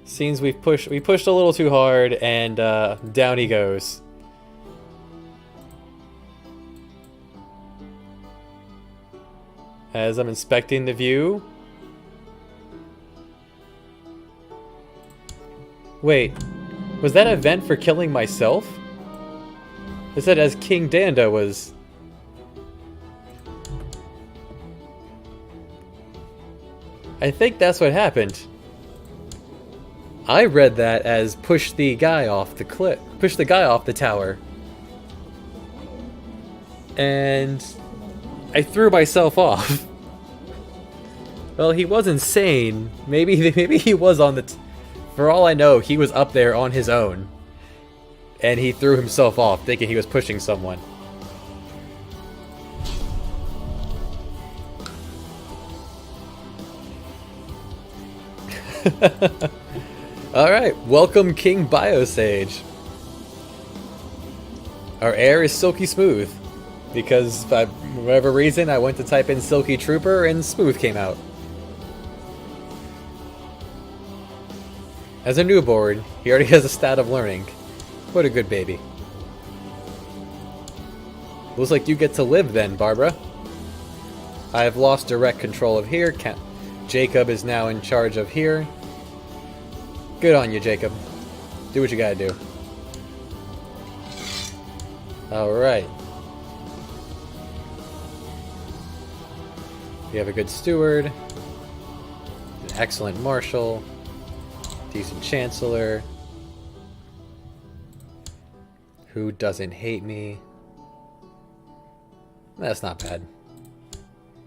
Seems we pushed a little too hard, and down he goes. As I'm inspecting the view. Wait, was that event for killing myself? It said as King Danda was... I think that's what happened. I read that as push the guy off the cliff, push the guy off the tower. And I threw myself off. Well, he was insane. Maybe he was on the... For all I know, he was up there on his own. And he threw himself off, thinking he was pushing someone. Alright, welcome King Biosage. Our air is silky smooth. Because, for whatever reason, I went to type in Silky Trooper and smooth came out. As a newborn, he already has a stat of learning. What a good baby. Looks like you get to live then, Barbara. I have lost direct control of here. Jacob is now in charge of here. Good on you, Jacob. Do what you gotta do. Alright. We have a good steward. An excellent marshal. Decent chancellor. Who doesn't hate me? That's not bad.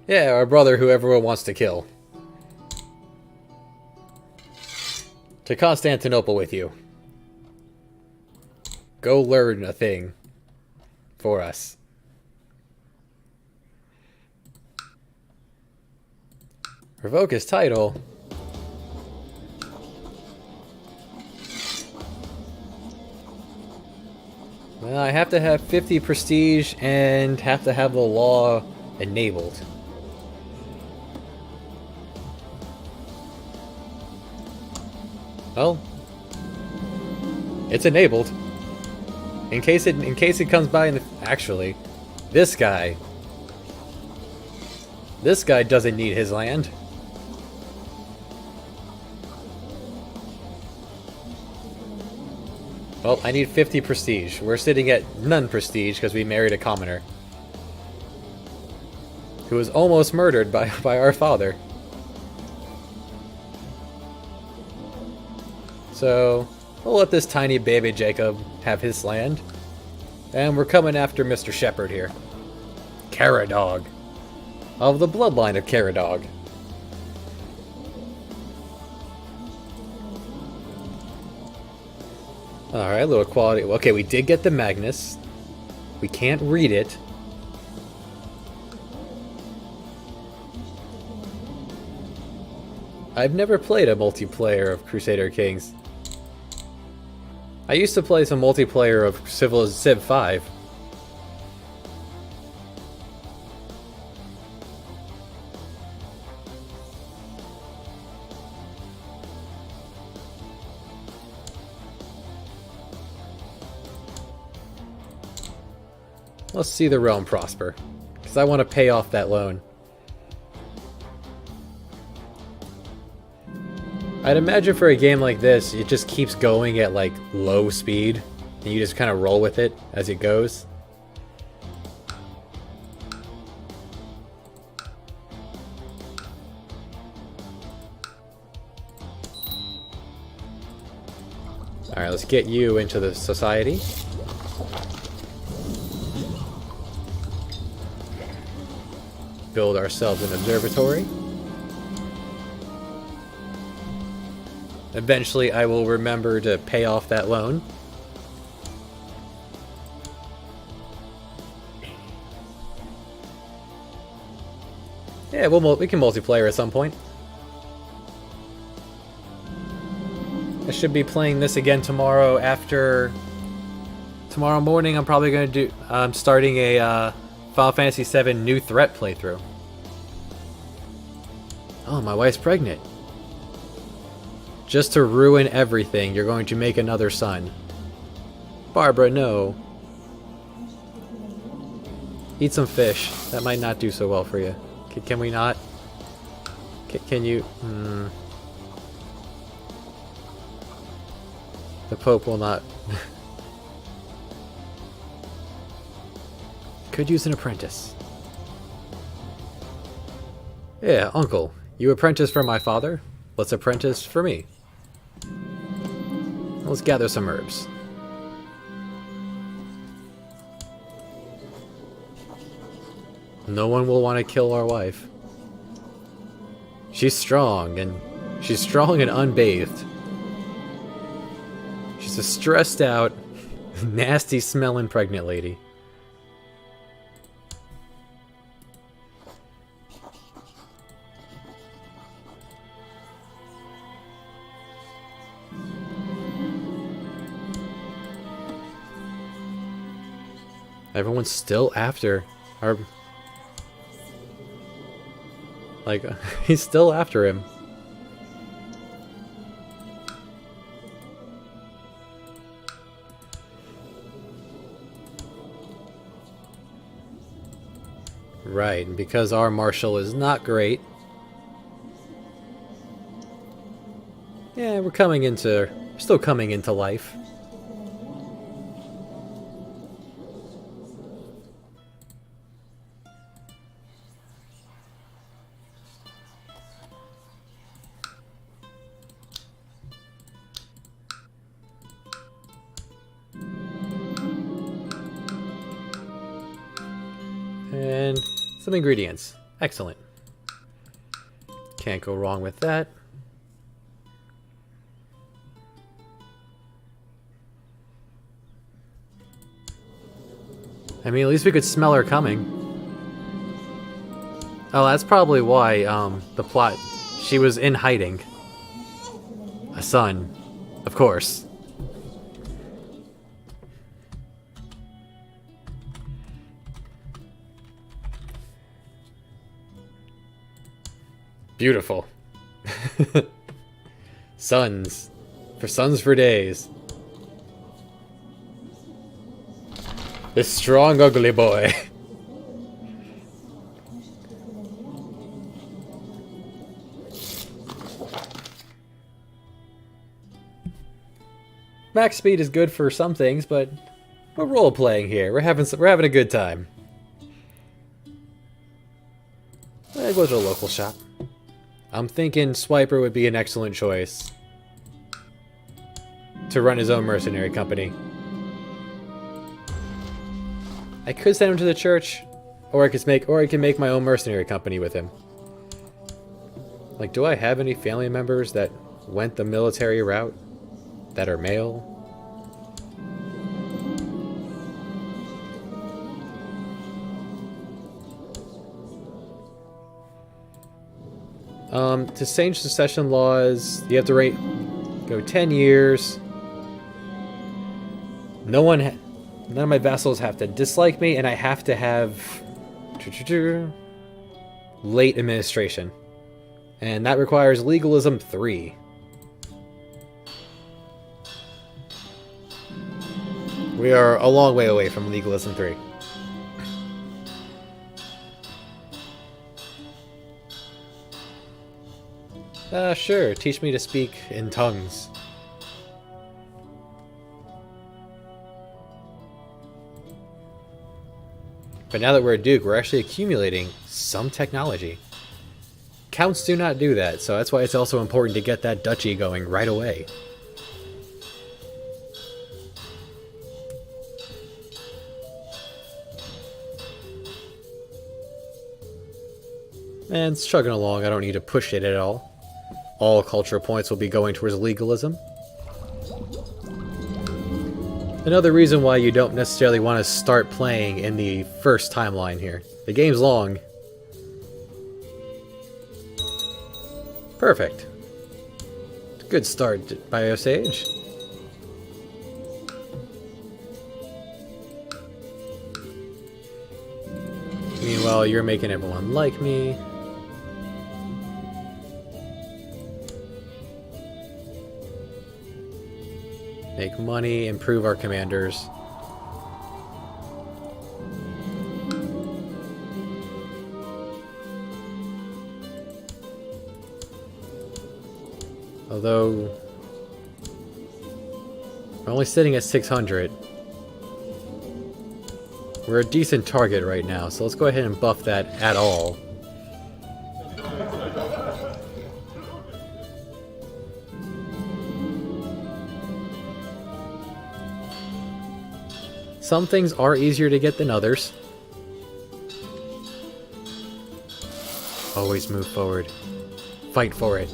Yeah, our brother who everyone wants to kill. To Constantinople with you. Go learn a thing. For us. Revoke his title. Well, I have to have 50 prestige and have to have the law enabled. Well, it's enabled. In case it comes by in the... Actually, this guy doesn't need his land. Well, I need 50 prestige. We're sitting at none prestige because we married a commoner. Who was almost murdered by our father. So, we'll let this tiny baby Jacob have his land. And we're coming after Mr. Shepherd here. Caradog. Of the bloodline of Caradog. Alright, a little quality. Okay, we did get the Magnus. We can't read it. I've never played a multiplayer of Crusader Kings. I used to play some multiplayer of Civ 5. Let's see the realm prosper, because I want to pay off that loan. I'd imagine for a game like this, it just keeps going at like low speed, and you just kind of roll with it as it goes. Alright, let's get you into the society. Build ourselves an observatory. Eventually, I will remember to pay off that loan. Yeah, we can multiplayer at some point. I should be playing this again tomorrow after... Tomorrow morning, I'm probably going to do... I'm starting a Final Fantasy VII New Threat playthrough. Oh, my wife's pregnant. Just to ruin everything, you're going to make another son. Barbara, no. Eat some fish. That might not do so well for you. Can we not? Can you? The Pope will not. Could use an apprentice. Yeah, uncle. You apprentice for my father? Let's apprentice for me. Let's gather some herbs. No one will want to kill our wife. She's strong and unbathed. She's a stressed out, nasty smelling pregnant lady. Everyone's still after our... Like, he's still after him. Right, and because our marshal is not great... Yeah, we're still coming into life. And some ingredients. Excellent. Can't go wrong with that. I mean, at least we could smell her coming. Oh, that's probably why, the plot... She was in hiding. A son. Of course. Beautiful. Sons for days. This strong, ugly boy. Max speed is good for some things, but we're role playing here. We're having a good time. Let's go to a local shop. I'm thinking Swiper would be an excellent choice to run his own mercenary company. I could send him to the church, or I can make my own mercenary company with him. Like, do I have any family members that went the military route that are male? To change succession laws, you have to go 10 years. None of my vassals have to dislike me, and I have to have late administration. And that requires legalism 3. We are a long way away from legalism 3. Sure, teach me to speak in tongues. But now that we're a duke, we're actually accumulating some technology. Counts do not do that, so that's why it's also important to get that duchy going right away. And it's chugging along, I don't need to push it at all. All culture points will be going towards legalism. Another reason why you don't necessarily want to start playing in the first timeline here. The game's long. Perfect. Good start, Biosage. Meanwhile, you're making everyone like me. Make money, improve our commanders. Although, we're only sitting at 600. We're a decent target right now, so let's go ahead and buff that at all. Some things are easier to get than others. Always move forward. Fight for it.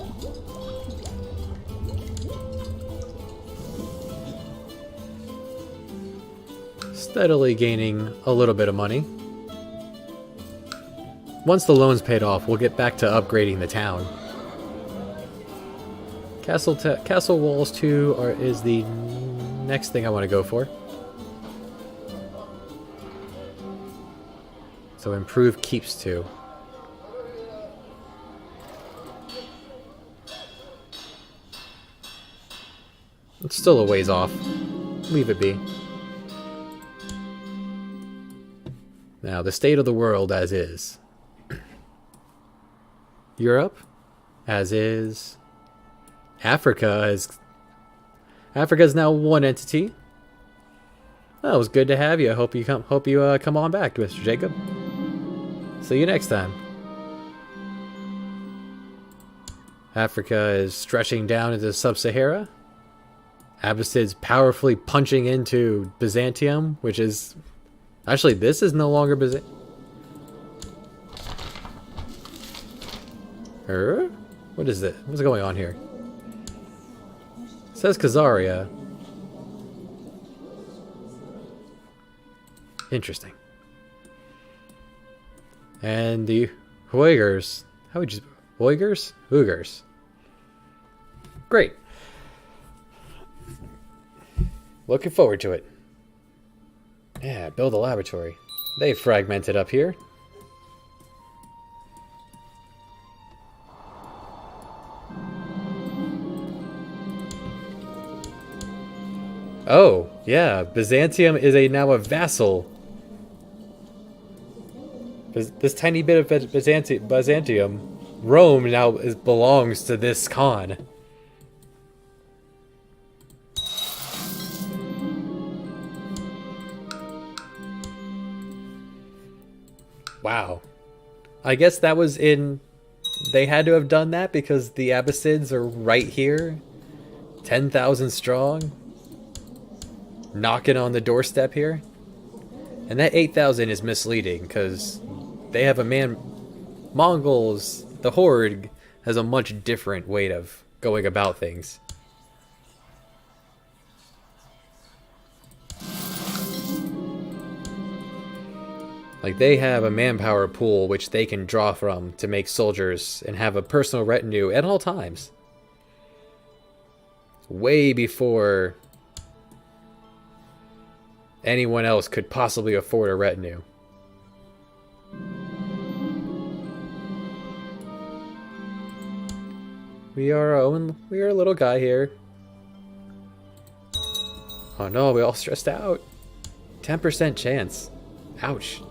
Steadily gaining a little bit of money. Once the loan's paid off, we'll get back to upgrading the town. Castle walls 2 is the next thing I want to go for. So improve keeps 2. It's still a ways off. Leave it be. Now, the state of the world as is. Europe, as is. Africa's now one entity. Well, it was good to have you. I hope you come on back, Mr. Jacob. See you next time. Africa is stretching down into Sub-Sahara. Abbasids powerfully punching into Byzantium, which is... Actually, this is no longer Byzantium. What is it? What's going on here? It says Khazaria. Interesting. And the Uyghurs. How would you... Uyghurs? Uyghurs. Great. Looking forward to it. Yeah, build a laboratory. They fragmented up here. Oh, yeah, Byzantium is now a vassal. This tiny bit of Byzantium, Rome now belongs to this Khan. Wow. I guess that was in... They had to have done that because the Abbasids are right here. 10,000 strong. Knocking on the doorstep here. And that 8,000 is misleading because they have a Mongols, the Horde, has a much different way of going about things. Like, they have a manpower pool which they can draw from to make soldiers and have a personal retinue at all times. Way before anyone else could possibly afford a retinue. We are a little guy here. Oh no, we all stressed out. 10% chance. Ouch.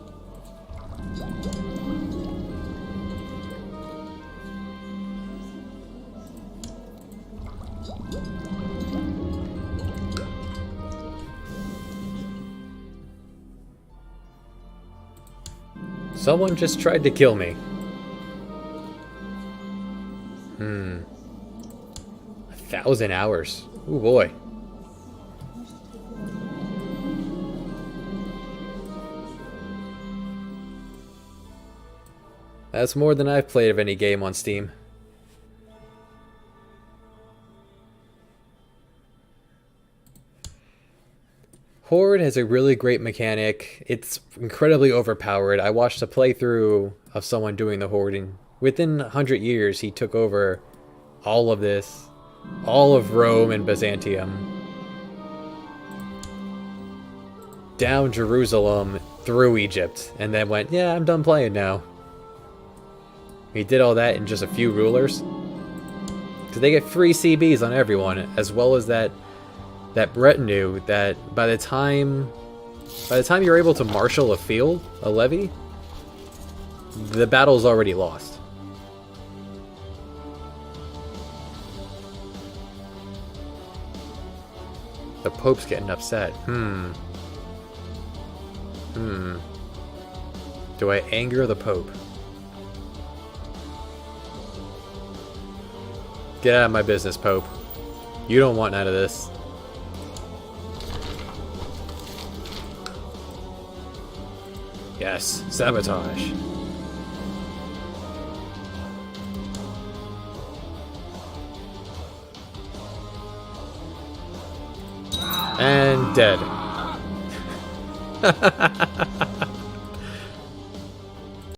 Someone just tried to kill me. 1,000 hours. Oh boy. That's more than I've played of any game on Steam. Horde has a really great mechanic. It's incredibly overpowered. I watched a playthrough of someone doing the Horde, and within 100 years he took over all of this. All of Rome and Byzantium. Down Jerusalem, through Egypt, and then went, yeah, I'm done playing now. He did all that in just a few rulers. Because they get free CBs on everyone, as well as that that retinue that by the time you're able to marshal a field, a levy, the battle's already lost. The Pope's getting upset. Do I anger the Pope? Get out of my business, Pope. You don't want none of this. Yes, sabotage. And dead.